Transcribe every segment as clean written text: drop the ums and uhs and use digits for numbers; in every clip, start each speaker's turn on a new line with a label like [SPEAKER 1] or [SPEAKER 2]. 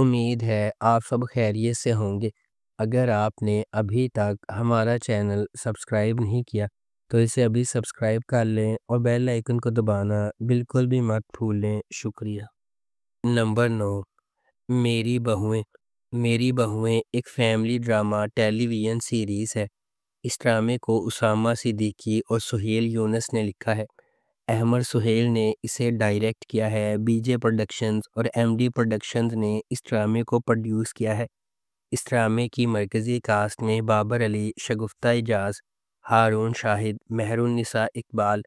[SPEAKER 1] امید ہے آپ سب خیریت سے ہوں گے۔ اگر آپ نے ابھی تک ہمارا چینل سبسکرائب نہیں کیا تو اسے ابھی سبسکرائب کر لیں اور بیل آئیکن کو دبانا بالکل بھی مت بھولیں۔ شکریہ۔ نمبر 9، میری بہویں۔ میری بہویں ایک فیملی ڈرامہ ٹیلی ویژن سیریز ہے۔ اس ڈرامے کو اسامہ صدیقی اور سہیل یونس نے لکھا ہے۔ احمد سہیل نے اسے ڈائریکٹ کیا ہے۔ بی جے پروڈکشنز اور ایم ڈی پروڈکشنز نے اس ڈرامے کو پروڈیوس کیا ہے۔ اس ڈرامے کی مرکزی کاسٹ میں بابر علی، شگفتہ اعجاز، ہارون شاہد، مہر النساء اقبال،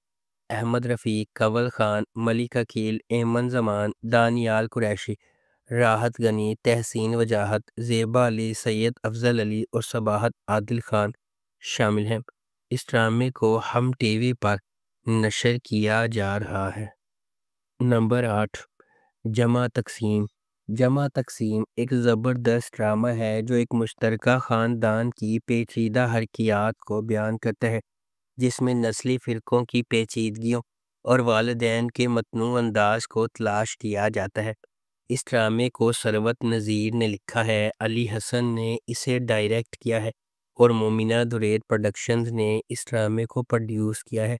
[SPEAKER 1] احمد رفیق، کنول خان، ملک عقیل، ایمن زمان، دانیال قریشی، راحت غنی، تحسین وجاہت، زیبا علی، سید افضل علی اور صباحت عادل خان شامل ہیں۔ اس ڈرامے کو ہم ٹی وی پر نشر کیا جا رہا ہے۔ نمبر 8، جمع تقسیم۔ جمع تقسیم ایک زبردست ڈرامہ ہے جو ایک مشترکہ خاندان کی پیچیدہ حرکیات کو بیان کرتا ہے، جس میں نسلی فرقوں کی پیچیدگیوں اور والدین کے متنوع انداز کو تلاش کیا جاتا ہے۔ اس ڈرامے کو ثروت نذیر نے لکھا ہے، علی حسن نے اسے ڈائریکٹ کیا ہے اور مومنہ درید پروڈکشنز نے اس ڈرامے کو پروڈیوس کیا ہے۔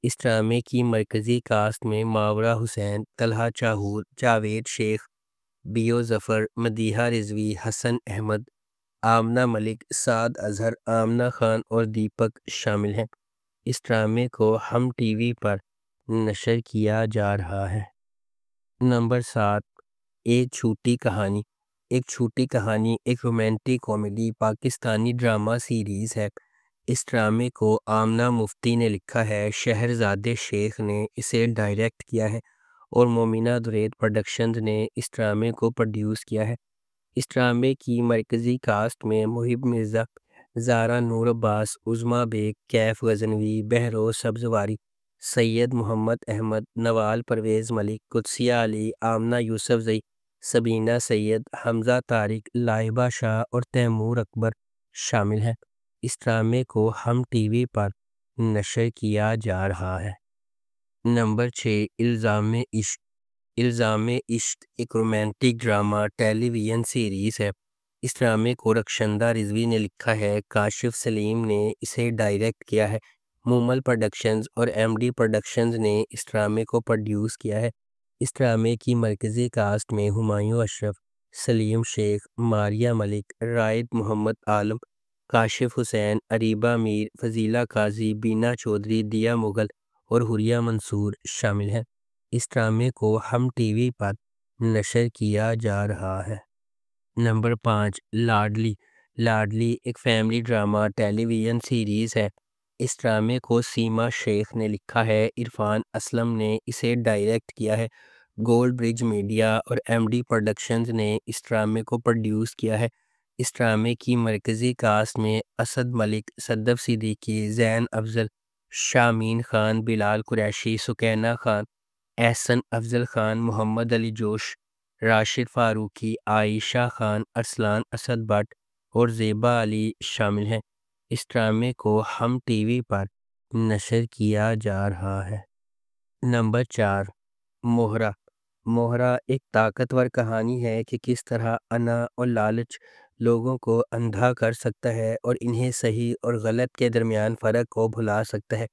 [SPEAKER 1] اس ڈرامے کی مرکزی کاسٹ میں ماورا حسین، طلحہ چاہور، جاوید شیخ، بیو ظفر، مدیحہ رضوی، حسن احمد، آمنہ ملک، سعد اظہر، آمنہ خان اور دیپک شامل ہیں۔ اس ڈرامے کو ہم ٹی وی پر نشر کیا جا رہا ہے۔ نمبر 7، ایک چھوٹی کہانی۔ ایک چھوٹی کہانی ایک romantic comedy Pakistani drama series ہے۔ اس ڈرامے کو آمنہ مفتی نے لکھا ہے، شہرزاد شیخ نے اسے ڈائریکٹ کیا ہے اور مومنہ درید پروڈکشنز نے اس ڈرامے کو پروڈیوس کیا ہے۔ اس ڈرامے کی مرکزی کاسٹ میں محب مرزا، زارا نور عباس، عظمیٰ بیگ، کیف غزنوی، بہروز سبزواری، سید محمد احمد، نوال پرویز ملک، قدسیہ علی، آمنہ یوسف زئی، سبینہ سید، حمزہ طارق، لائبہ شاہ اور تیمور اکبر شامل ہیں۔ اس ڈرامے کو ہم ٹی وی پر نشر کیا جا رہا ہے۔ نمبر 6، الزام عشق۔ الزام عشق ایک رومانٹک ڈرامہ ٹیلی ویژن سیریز ہے۔ اس ڈرامے کو رخشندہ رضوی نے لکھا ہے، کاشف سلیم نے اسے ڈائریکٹ کیا ہے، مومل پروڈکشنز اور ایم ڈی پروڈکشنز نے اس ڈرامے کو پروڈیوس کیا ہے۔ اس ڈرامے کی مرکزی کاسٹ میں ہمایوں اشرف، سلیم شیخ، ماریہ ملک، رائد محمد عالم، کاشف حسین، اریبہ میر، فضیلہ قاضی، بینا چودھری، دیا مغل اور حوریہ منصور شامل ہیں۔ اس ڈرامے کو ہم ٹی وی پر نشر کیا جا رہا ہے۔ نمبر 5، لاڈلی۔ لاڈلی ایک فیملی ڈرامہ ٹیلی ویژن سیریز ہے۔ اس ڈرامے کو سیما شیخ نے لکھا ہے، عرفان اسلم نے اسے ڈائریکٹ کیا ہے، گولڈ برج میڈیا اور ایم ڈی پروڈکشنز نے اس ڈرامے کو پروڈیوس کیا ہے۔ اس ڈرامے کی مرکزی کاسٹ میں اسد ملک، صدف صدیقی، زین افضل، شامین خان، بلال قریشی، سکینہ خان، احسن افضل خان، محمد علی جوش، راشد فاروقی، عائشہ خان، ارسلان اسد بٹ اور زیبا علی شامل ہیں۔ اس ڈرامے کو ہم ٹی وی پر نشر کیا جا رہا ہے۔ نمبر 4، مہرہ۔ مہرہ ایک طاقتور کہانی ہے کہ کس طرح انا اور لالچ لوگوں کو اندھا کر سکتا ہے اور انہیں صحیح اور غلط کے درمیان فرق کو بھلا سکتا ہے۔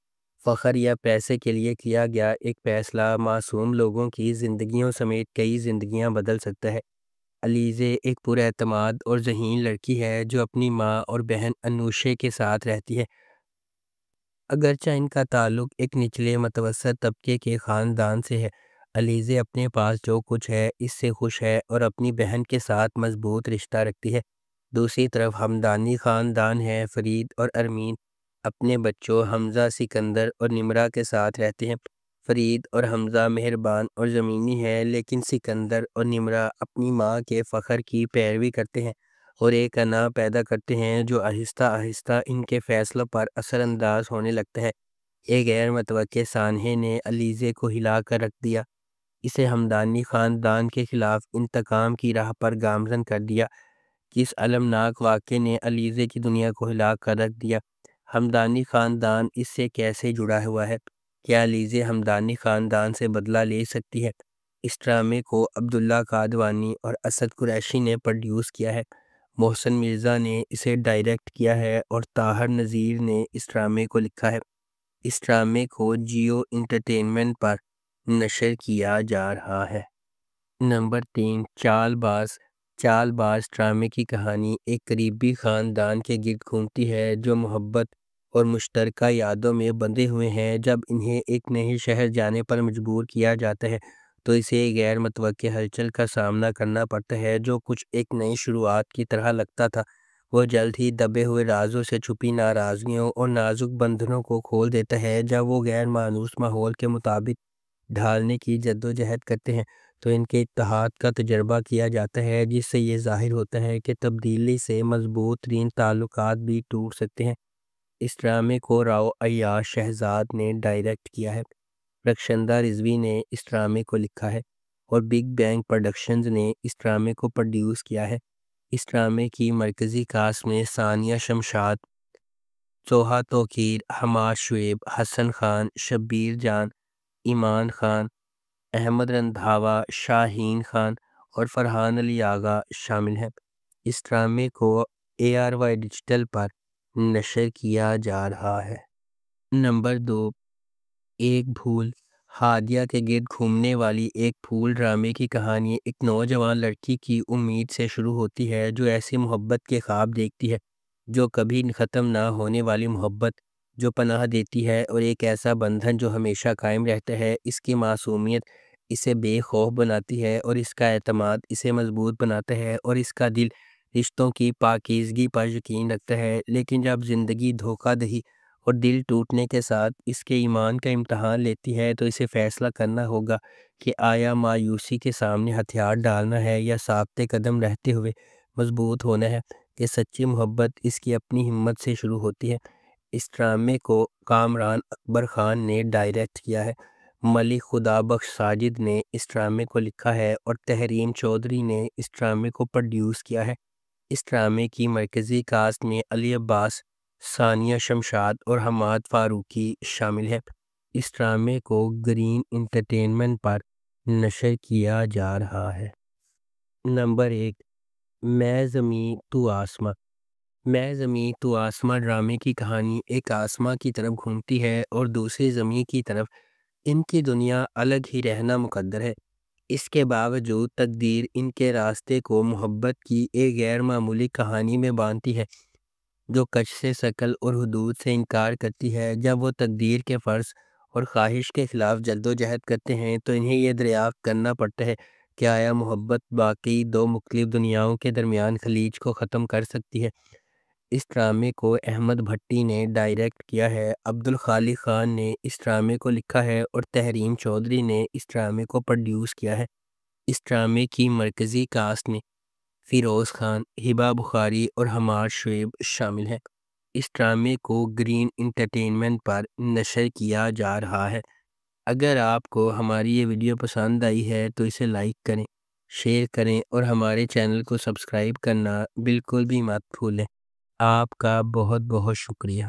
[SPEAKER 1] فخر یا پیسے کے لیے کیا گیا ایک فیصلہ معصوم لوگوں کی زندگیوں سمیت کئی زندگیاں بدل سکتا ہے۔ علیزے ایک پر اعتماد اور ذہین لڑکی ہے جو اپنی ماں اور بہن انوشے کے ساتھ رہتی ہے۔ اگرچہ ان کا تعلق ایک نچلے متوسط طبقے کے خاندان سے ہے، علیزے اپنے پاس جو کچھ ہے اس سے خوش ہے اور اپنی بہن کے ساتھ مضبوط رشتہ رکھتی ہے۔ دوسری طرف ہمدانی خاندان ہے، فرید اور ارمین اپنے بچوں حمزہ، سکندر اور نمرہ کے ساتھ رہتے ہیں۔ فرید اور حمزہ مہربان اور زمینی ہیں، لیکن سکندر اور نمرہ اپنی ماں کے فخر کی پیروی کرتے ہیں اور ایک انا پیدا کرتے ہیں جو آہستہ آہستہ ان کے فیصلوں پر اثر انداز ہونے لگتا ہے۔ ایک غیر متوقع سانحے نے علیزے کو ہلا کر رکھ دیا، اسے ہمدانی خاندان کے خلاف انتقام کی راہ پر گامزن کر دیا۔ کس المناک واقعے نے علیزے کی دنیا کو ہلا کر رکھ دیا؟ ہمدانی خاندان اس سے کیسے جڑا ہوا ہے؟ کیا علیزے ہمدانی خاندان سے بدلہ لے سکتی ہے؟ اس ڈرامے کو عبداللہ قادوانی اور اسد قریشی نے پروڈیوس کیا ہے۔ محسن مرزا نے اسے ڈائریکٹ کیا ہے اور طاہر نذیر نے اس ڈرامے کو لکھا ہے۔ اس ڈرامے کو جیو انٹرٹینمنٹ پر نشر کیا جا رہا ہے۔ نمبر 3، چال باز۔ چال باز ڈرامے کی کہانی ایک قریبی خاندان کے گرد گھومتی ہے جو محبت اور مشترکہ یادوں میں بندھے ہوئے ہیں۔ جب انہیں ایک نئے شہر جانے پر مجبور کیا جاتا ہے تو اسے غیر متوقع ہلچل کا سامنا کرنا پڑتا ہے۔ جو کچھ ایک نئی شروعات کی طرح لگتا تھا وہ جلد ہی دبے ہوئے رازوں سے چھپی ناراضگیوں اور نازک بندھنوں کو کھول دیتا ہے۔ جب وہ غیر مانوس ماحول کے مطابق ڈھالنے کی جدوجہد کرتے ہیں تو ان کے اتحاد کا تجربہ کیا جاتا ہے، جس سے یہ ظاہر ہوتا ہے کہ تبدیلی سے مضبوط ترین تعلقات بھی ٹوٹ سکتے ہیں۔ اس ڈرامے کو راؤ عیاش شہزاد نے ڈائریکٹ کیا ہے۔ رخشندہ رضوی نے اس ڈرامے کو لکھا ہے اور بگ بینگ پروڈکشنز نے اس ڈرامے کو پروڈیوس کیا ہے۔ اس ڈرامے کی مرکزی کاسٹ میں ثانیہ شمشاد، سوہا توقیر، حماد شعیب، حسن خان، شبیر جان، ایمان خان، احمد رندھاوا، شاہین خان اور فرحان علی آغا شامل ہیں۔ اس ڈرامے کو ARY ڈیجیٹل پر نشر کیا جا رہا ہے۔ نمبر 2، ایک بھول۔ ہادیہ کے گرد گھومنے والی ایک پھول ڈرامے کی کہانی ایک نوجوان لڑکی کی امید سے شروع ہوتی ہے جو ایسی محبت کے خواب دیکھتی ہے جو کبھی ختم نہ ہونے والی محبت جو پناہ دیتی ہے، اور ایک ایسا بندھن جو ہمیشہ قائم رہتا ہے۔ اس کی معصومیت اسے بے خوف بناتی ہے اور اس کا اعتماد اسے مضبوط بناتا ہے، اور اس کا دل رشتوں کی پاکیزگی پر یقین رکھتا ہے۔ لیکن جب زندگی دھوکہ دہی اور دل ٹوٹنے کے ساتھ اس کے ایمان کا امتحان لیتی ہے تو اسے فیصلہ کرنا ہوگا کہ آیا مایوسی کے سامنے ہتھیار ڈالنا ہے یا ثابت قدم رہتے ہوئے مضبوط ہونا ہے۔ کہ سچی محبت اس کی اپنی ہمت سے شروع ہوتی ہے۔ اس ڈرامے کو کامران اکبر خان نے ڈائریکٹ کیا ہے۔ ملک خدا بخش ساجد نے اس ڈرامے کو لکھا ہے اور تحریم چودھری نے اس ڈرامے کو پروڈیوس کیا ہے۔ اس ڈرامے کی مرکزی کاسٹ میں علی عباس، ثانیہ شمشاد اور حماد فاروقی شامل ہیں۔ اس ڈرامے کو گرین انٹرٹینمنٹ پر نشر کیا جا رہا ہے۔ نمبر 1، میں زمیں تو آسماں۔ میں زمیں تو آسماں ڈرامے کی کہانی ایک آسماں کی طرف گھومتی ہے اور دوسری زمیں کی طرف۔ ان کی دنیا الگ ہی رہنا مقدر ہے، اس کے باوجود تقدیر ان کے راستے کو محبت کی ایک غیر معمولی کہانی میں باندھتی ہے جو کش سے ثقل اور حدود سے انکار کرتی ہے۔ جب وہ تقدیر کے فرض اور خواہش کے خلاف جدوجہد کرتے ہیں تو انہیں یہ دریافت کرنا پڑتا ہے کہ آیا محبت باقی دو مختلف دنیاؤں کے درمیان خلیج کو ختم کر سکتی ہے۔ اس ڈرامے کو احمد بھٹی نے ڈائریکٹ کیا ہے، عبدالخالق خان نے اس ڈرامے کو لکھا ہے اور تحریم چودھری نے اس ڈرامے کو پروڈیوس کیا ہے۔ اس ڈرامے کی مرکزی کاسٹ میں فیروز خان، ہبہ بخاری اور حماد شعیب شامل ہیں۔ اس ڈرامے کو گرین انٹرٹینمنٹ پر نشر کیا جا رہا ہے۔ اگر آپ کو ہماری یہ ویڈیو پسند آئی ہے تو اسے لائک کریں، شیئر کریں اور ہمارے چینل کو سبسکرائب کرنا بالکل بھی مت بھولیں۔ آپ کا بہت بہت شکریہ۔